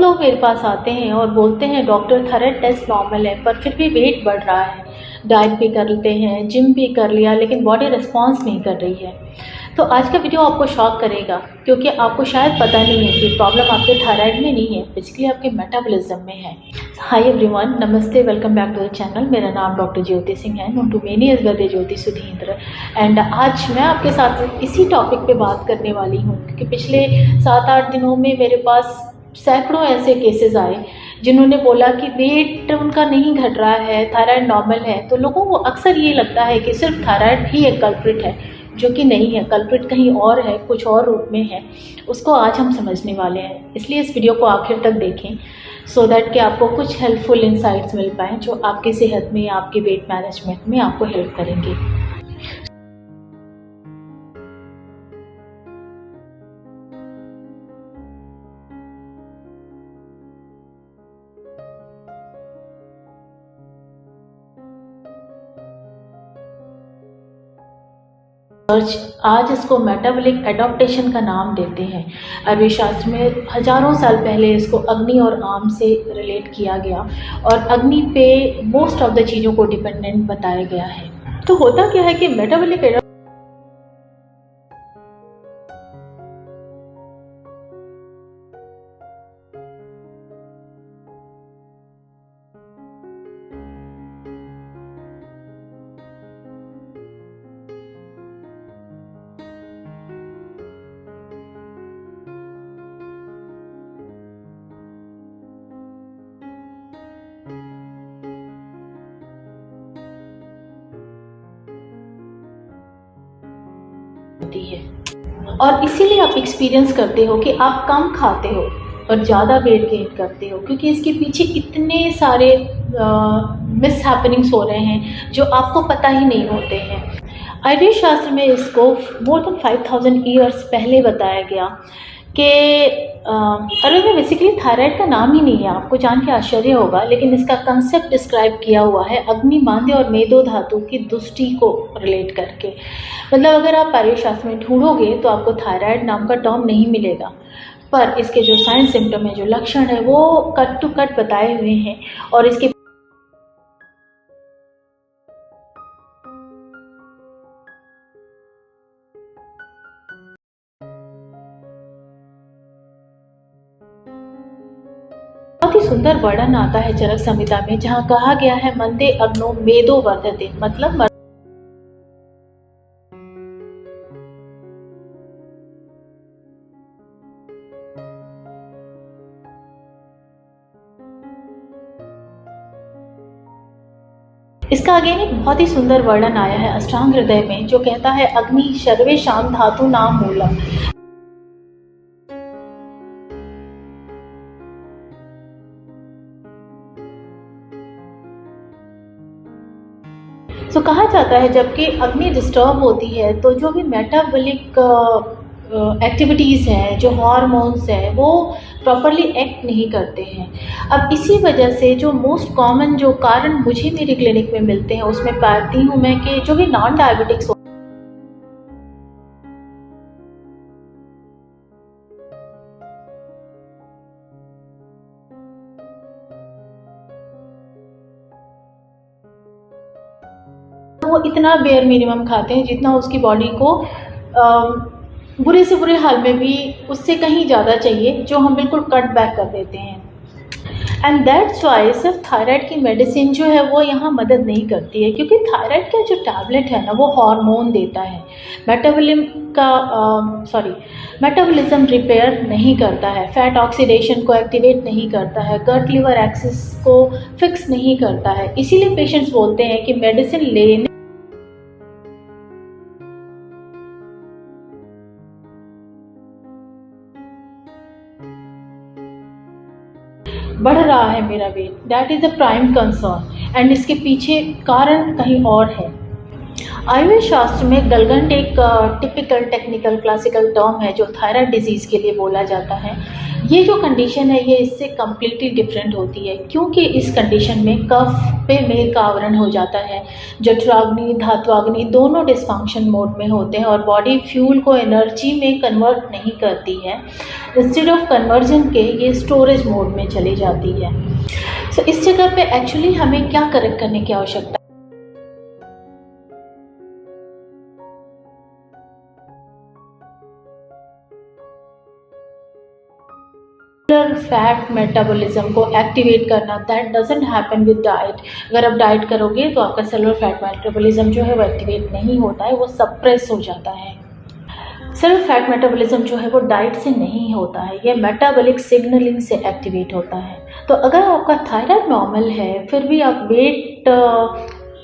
लोग मेरे पास आते हैं और बोलते हैं डॉक्टर थायराइड टेस्ट नॉर्मल है पर फिर भी वेट बढ़ रहा है, डाइट भी कर लेते हैं, जिम भी कर लिया, लेकिन बॉडी रिस्पॉन्स नहीं कर रही है। तो आज का वीडियो आपको शॉक करेगा, क्योंकि आपको शायद पता नहीं है कि प्रॉब्लम आपके थायराइड में नहीं है, बेसिकली आपके मेटाबॉलिज्म में है। हाय एवरीवन, नमस्ते, welcome back to the channel. मेरा नाम डॉक्टर ज्योति सिंह है, नोन टू मेनी एज गद्दे ज्योति सुधींद्र। एंड आज मैं आपके साथ इसी टॉपिक पे बात करने वाली हूँ, क्योंकि पिछले 7-8 दिनों में मेरे पास सैकड़ों ऐसे केसेस आए जिन्होंने बोला कि वेट उनका नहीं घट रहा है, थायराइड नॉर्मल है। तो लोगों को अक्सर ये लगता है कि सिर्फ थायराइड ही एक कल्प्रिट है, जो कि नहीं है। कल्प्रिट कहीं और है, कुछ और रूप में है। उसको आज हम समझने वाले हैं, इसलिए इस वीडियो को आखिर तक देखें सो दैट कि आपको कुछ हेल्पफुल इंसाइट्स मिल पाएँ जो आपकी सेहत में, आपके वेट मैनेजमेंट में आपको हेल्प करेंगे। आज इसको मेटाबॉलिक एडॉप्टेशन का नाम देते हैं। आयुर्वेद शास्त्र में हजारों साल पहले इसको अग्नि और आम से रिलेट किया गया और अग्नि पे मोस्ट ऑफ द चीज़ों को डिपेंडेंट बताया गया है। तो होता क्या है कि मेटाबॉलिक होती है, और इसीलिए आप एक्सपीरियंस करते हो कि आप कम खाते हो और ज़्यादा वेट गेन करते हो, क्योंकि इसके पीछे इतने सारे मिस हैपनिंग्स हो रहे हैं जो आपको पता ही नहीं होते हैं। आयुर्वेद शास्त्र में इसको मोर देन 5000 ईयर्स पहले बताया गया कि आयुर्वेद में बेसिकली थायराइड का नाम ही नहीं है। आपको जान के आश्चर्य होगा, लेकिन इसका कंसेप्ट डिस्क्राइब किया हुआ है अग्नि, मांद्य और मेदो धातु की दुष्टि को रिलेट करके। मतलब अगर आप आयुर्वेद शास्त्र में ढूंढोगे तो आपको थायराइड नाम का टर्म नहीं मिलेगा, पर इसके जो साइन सिम्टम है, जो लक्षण है, वो कट टू कट बताए हुए हैं। और इसके बहुत ही सुंदर वर्णन आता है चरक संहिता में, जहाँ कहा गया है मंदे अग्नो मेदो वर्धते, मतलब इसका अगेन एक बहुत ही सुंदर वर्णन आया है अष्टांग हृदय में, जो कहता है अग्नि सर्वेषां धातु नाम मूलम। तो कहा जाता है जबकि अग्नि डिस्टर्ब होती है तो जो भी मेटाबॉलिक एक्टिविटीज़ हैं, जो हार्मोन्स हैं, वो प्रॉपरली एक्ट नहीं करते हैं। अब इसी वजह से जो मोस्ट कॉमन जो कारण मुझे मेरी क्लिनिक में मिलते हैं, उसमें पाती हूँ मैं कि जो भी नॉन डायबिटिक्स वो इतना बेयर मिनिमम खाते हैं जितना उसकी बॉडी को बुरे से बुरे हाल में भी उससे कहीं ज़्यादा चाहिए, जो हम बिल्कुल कट बैक कर देते हैं। एंड दैट्स वाई सिर्फ थायराइड की मेडिसिन जो है वो यहाँ मदद नहीं करती है, क्योंकि थायराइड का जो टैबलेट है ना, वो हार्मोन देता है, मेटाबॉलिज्म रिपेयर नहीं करता है, फैट ऑक्सीडेशन को एक्टिवेट नहीं करता है, गट लिवर एक्सिस को फिक्स नहीं करता है। इसीलिए पेशेंट्स बोलते हैं कि मेडिसिन लेने बढ़ रहा है मेरा weight, that is the prime concern, and इसके पीछे कारण कहीं और है। आयुर्वेद शास्त्र में गलगंड एक टिपिकल टेक्निकल क्लासिकल टर्म है जो थायराइड डिजीज़ के लिए बोला जाता है। ये जो कंडीशन है ये इससे कम्प्लीटली डिफरेंट होती है, क्योंकि इस कंडीशन में कफ पे मेद का आवरण हो जाता है। जठराग्नि धात्वाग्नि दोनों डिस्फंक्शन मोड में होते हैं और बॉडी फ्यूल को एनर्जी में कन्वर्ट नहीं करती है। इंस्टेड ऑफ कन्वर्जन के ये स्टोरेज मोड में चली जाती है। सो इस जगह पे एक्चुअली हमें क्या करेक्ट करने की आवश्यकता है? फैट मेटाबॉलिज्म को एक्टिवेट करना, that doesn't happen with diet. अगर आप डाइट करोगे तो आपका सेलुलर फैट मेटाबॉलिज्म जो है वो एक्टिवेट नहीं होता है, वो सप्रेस हो जाता है। सेलुलर फैट मेटाबॉलिज्म जो है वो डाइट से नहीं होता है, ये मेटाबॉलिक सिग्नलिंग से एक्टिवेट होता है। तो अगर आपका थायराइड नॉर्मल है फिर भी आप वेट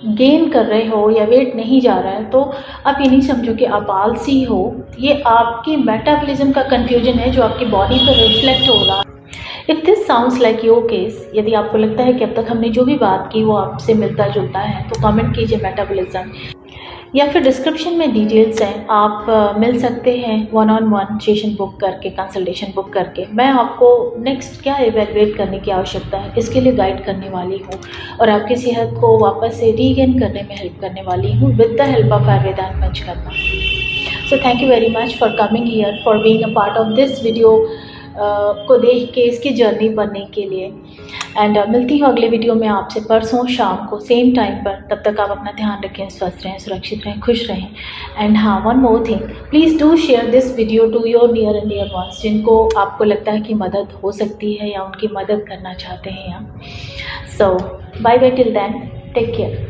गेन कर रहे हो या वेट नहीं जा रहा है, तो आप ये नहीं समझो कि आप आलसी हो, ये आपके मेटाबॉलिज्म का कंफ्यूजन है जो आपकी बॉडी पर रिफ्लेक्ट हो रहा है। If this sounds like your case, यदि आपको लगता है कि अब तक हमने जो भी बात की वो आपसे मिलता जुलता है, तो कमेंट कीजिए मेटाबॉलिज्म, या फिर डिस्क्रिप्शन में डिटेल्स हैं, आप मिल सकते हैं 1-on-1 सेशन बुक करके, कंसल्टेशन बुक करके। मैं आपको नेक्स्ट क्या इवैल्यूएट करने की आवश्यकता है इसके लिए गाइड करने वाली हूँ और आपकी सेहत को वापस से रीगेन करने में हेल्प करने वाली हूँ with the help of Ayurveda and panchakarma. So thank you very much for coming here, for being a part of this video को देख के इसकी जर्नी बनने के लिए। एंड मिलती हूँ अगले वीडियो में आपसे परसों शाम को सेम टाइम पर। तब तक आप अपना ध्यान रखें, स्वस्थ रहें, सुरक्षित रहें, खुश रहें। एंड हाँ, one more thing, please do share this video to your near and dear ones, जिनको आपको लगता है कि मदद हो सकती है या उनकी मदद करना चाहते हैं आप। So bye bye till then, take care.